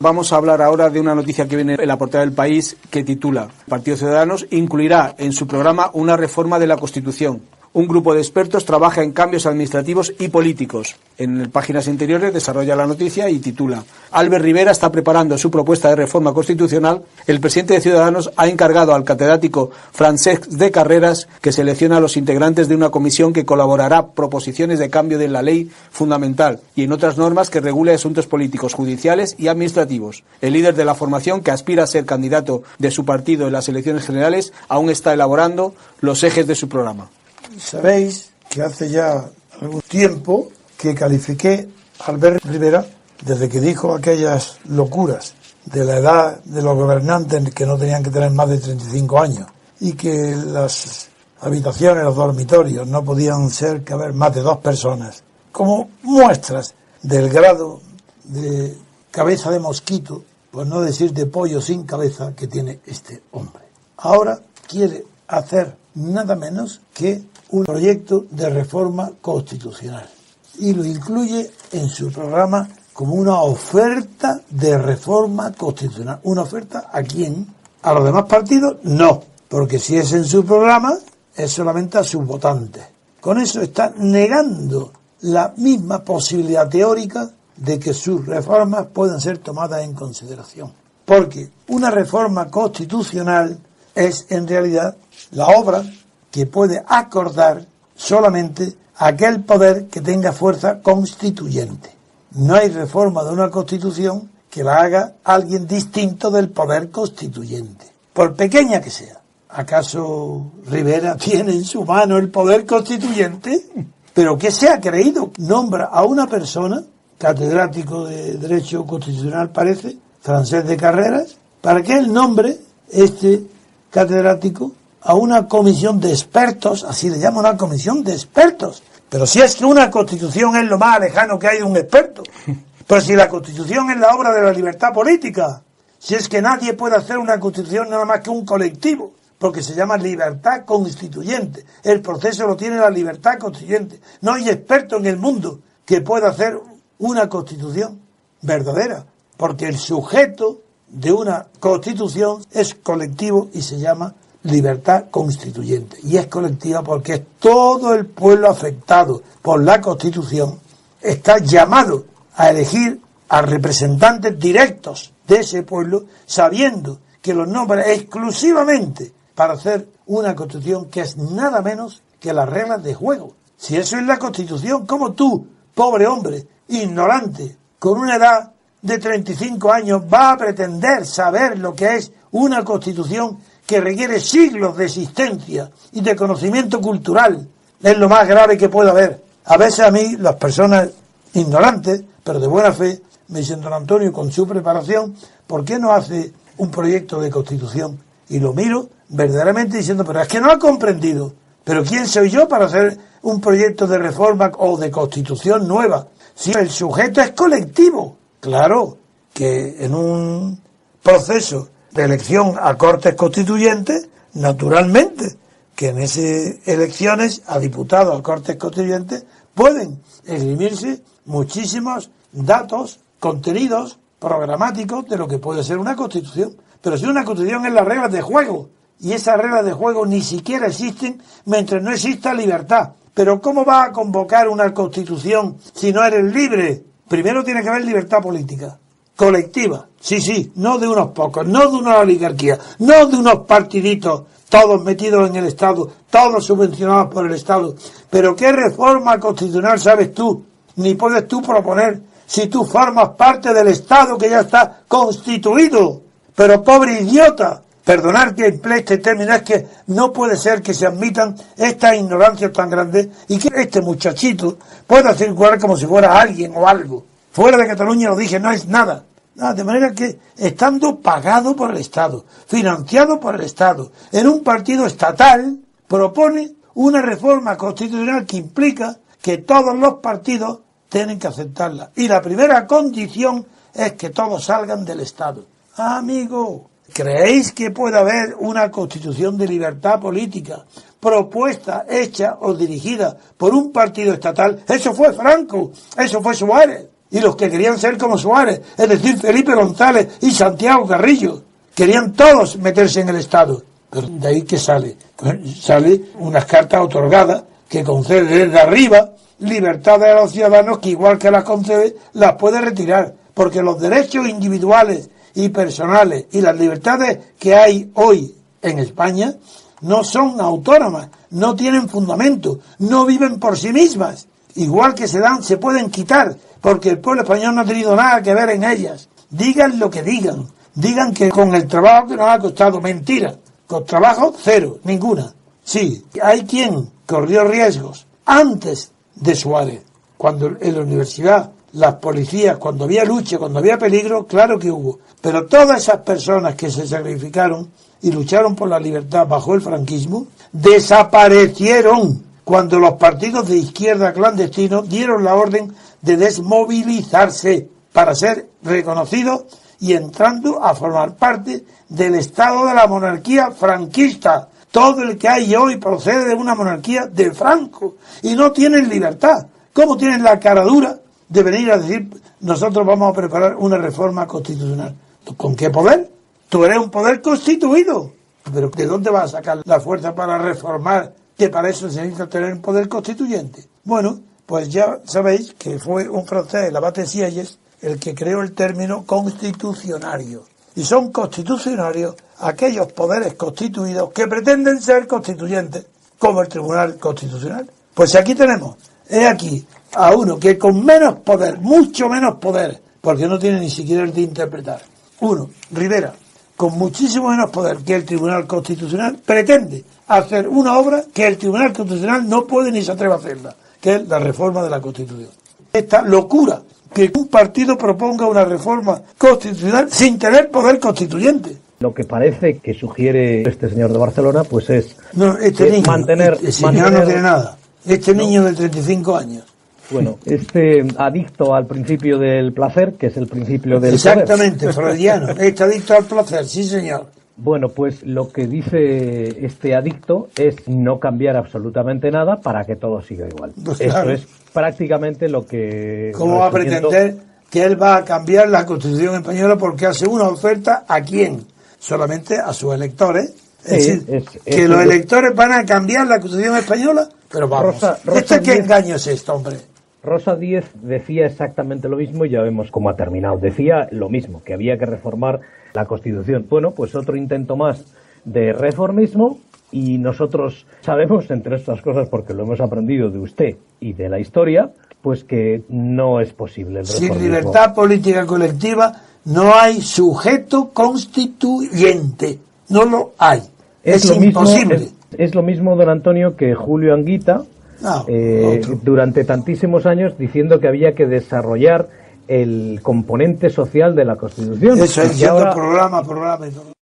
Vamos a hablar ahora de una noticia que viene en la portada del País que titula: Partido Ciudadanos incluirá en su programa una reforma de la Constitución. Un grupo de expertos trabaja en cambios administrativos y políticos. En páginas interiores desarrolla la noticia y titula: Albert Rivera está preparando su propuesta de reforma constitucional. El presidente de Ciudadanos ha encargado al catedrático Francesc de Carreras que seleccione a los integrantes de una comisión que colaborará proposiciones de cambio de la ley fundamental y en otras normas que regule asuntos políticos, judiciales y administrativos. El líder de la formación, que aspira a ser candidato de su partido en las elecciones generales, aún está elaborando los ejes de su programa. Sabéis que hace ya algún tiempo que califiqué a Albert Rivera, desde que dijo aquellas locuras de la edad de los gobernantes que no tenían que tener más de 35 años y que las habitaciones, los dormitorios no podían ser que haber más de 2 personas, como muestras del grado de cabeza de mosquito, por no decir de pollo sin cabeza, que tiene este hombre. Ahora quiere hacer nada menos que un proyecto de reforma constitucional y lo incluye en su programa como una oferta de reforma constitucional. ¿Una oferta a quién? ¿A los demás partidos? No, porque si es en su programa es solamente a sus votantes. Con eso está negando la misma posibilidad teórica de que sus reformas puedan ser tomadas en consideración, porque una reforma constitucional es en realidad la obra que puede acordar solamente aquel poder que tenga fuerza constituyente. No hay reforma de una constitución que la haga alguien distinto del poder constituyente, por pequeña que sea. ¿Acaso Rivera tiene en su mano el poder constituyente? ¿Pero qué se ha creído? Nombra a una persona, catedrático de Derecho Constitucional parece, Francesc de Carreras, para que él nombre, este catedrático, a una comisión de expertos, así le llama, una comisión de expertos. Pero si es que una constitución es lo más lejano que hay de un experto. Pero si la constitución es la obra de la libertad política, si es que nadie puede hacer una constitución nada más que un colectivo, porque se llama libertad constituyente. El proceso lo tiene la libertad constituyente. No hay experto en el mundo que pueda hacer una constitución verdadera, porque el sujeto de una constitución es colectivo y se llama libertad constituyente, y es colectiva porque es todo el pueblo afectado por la Constitución está llamado a elegir a representantes directos de ese pueblo, sabiendo que los nombra exclusivamente para hacer una Constitución que es nada menos que las reglas de juego. Si eso es la Constitución, ¿cómo tú, pobre hombre, ignorante, con una edad de 35 años, va a pretender saber lo que es una Constitución que requiere siglos de existencia y de conocimiento cultural? Es lo más grave que puede haber. A veces a mí, las personas ignorantes, pero de buena fe, me dicen: don Antonio, con su preparación, ¿por qué no hace un proyecto de Constitución? Y lo miro verdaderamente diciendo: pero es que no ha comprendido. ¿Pero quién soy yo para hacer un proyecto de reforma o de Constitución nueva? Si el sujeto es colectivo. Claro que en un proceso de elección a Cortes Constituyentes, naturalmente que en esas elecciones a diputados a Cortes Constituyentes pueden esgrimirse muchísimos datos, contenidos programáticos de lo que puede ser una Constitución. Pero si una Constitución es las reglas de juego, y esas reglas de juego ni siquiera existen mientras no exista libertad. Pero ¿cómo va a convocar una Constitución si no eres libre? Primero tiene que haber libertad política, colectiva, sí, no de unos pocos, no de una oligarquía, no de unos partiditos, todos metidos en el Estado, todos subvencionados por el Estado. Pero ¿qué reforma constitucional sabes tú? Ni puedes tú proponer si tú formas parte del Estado que ya está constituido. Pero pobre idiota, perdonar que emplee este término, es que no puede ser que se admitan estas ignorancias tan grandes y que este muchachito pueda circular como si fuera alguien o algo. Fuera de Cataluña, lo dije, no es nada. De manera que, estando pagado por el Estado, financiado por el Estado, en un partido estatal, propone una reforma constitucional que implica que todos los partidos tienen que aceptarla. Y la primera condición es que todos salgan del Estado. Amigo, ¿creéis que puede haber una constitución de libertad política propuesta, hecha o dirigida por un partido estatal? Eso fue Franco, eso fue Suárez. y los que querían ser como Suárez, es decir, Felipe González y Santiago Carrillo. Querían todos meterse en el Estado. Pero de ahí que sale. Pues sale unas cartas otorgadas que concede desde arriba libertades a los ciudadanos que igual que las concede, las puede retirar. Porque los derechos individuales y personales y las libertades que hay hoy en España no son autónomas, no tienen fundamento, no viven por sí mismas. Igual que se pueden quitar, porque el pueblo español no ha tenido nada que ver en ellas. Digan lo que digan. Digan que con el trabajo que nos ha costado, mentira. Con trabajo, cero, ninguna. Sí, hay quien corrió riesgos antes de Suárez. Cuando en la universidad, las policías, cuando había lucha, cuando había peligro, claro que hubo. Pero todas esas personas que se sacrificaron y lucharon por la libertad bajo el franquismo, desaparecieron cuando los partidos de izquierda clandestinos dieron la orden de desmovilizarse para ser reconocidos y entrando a formar parte del Estado de la monarquía franquista. Todo el que hay hoy procede de una monarquía de Franco y no tienen libertad. ¿Cómo tienen la caradura de venir a decir nosotros vamos a preparar una reforma constitucional? ¿Con qué poder? Tú eres un poder constituido. ¿Pero de dónde vas a sacar la fuerza para reformar? Que para eso se necesita tener un poder constituyente. Bueno, pues ya sabéis que fue un francés, el Abate Sieyes, el que creó el término constitucionario. Y son constitucionarios aquellos poderes constituidos que pretenden ser constituyentes, como el Tribunal Constitucional. Pues aquí tenemos, aquí a uno que con menos poder, mucho menos poder, porque no tiene ni siquiera el de interpretar. Uno, Rivera, con muchísimo menos poder que el Tribunal Constitucional, pretende hacer una obra que el Tribunal Constitucional no puede ni se atreve a hacerla, que es la reforma de la Constitución. Esta locura que un partido proponga una reforma constitucional sin tener poder constituyente. Lo que parece que sugiere este señor de Barcelona, pues es no, este niño, mantener... Este señor no tiene nada. Este niño de 35 años. Bueno, adicto al principio del placer, que es el principio del exactamente, freudiano. Este adicto al placer, sí señor. Bueno, pues lo que dice este adicto es no cambiar absolutamente nada para que todo siga igual. Pues claro. Eso es prácticamente lo que... ¿Cómo va a pretender que él va a cambiar la Constitución española porque hace una oferta a quién? Solamente a sus electores. Es decir, que los electores van a cambiar la Constitución española. Pero vamos, Rosa ¿qué engaño es esto, hombre? Rosa Díez decía exactamente lo mismo y ya vemos cómo ha terminado. Decía lo mismo, que había que reformar la Constitución. Bueno, pues otro intento más de reformismo y nosotros sabemos, entre estas cosas, porque lo hemos aprendido de usted y de la historia, pues que no es posible el reformismo. Sin libertad política colectiva no hay sujeto constituyente. No lo hay. Es imposible. Es lo mismo, don Antonio, que Julio Anguita, durante tantísimos años, diciendo que había que desarrollar el componente social de la Constitución. Eso es, programa y todo.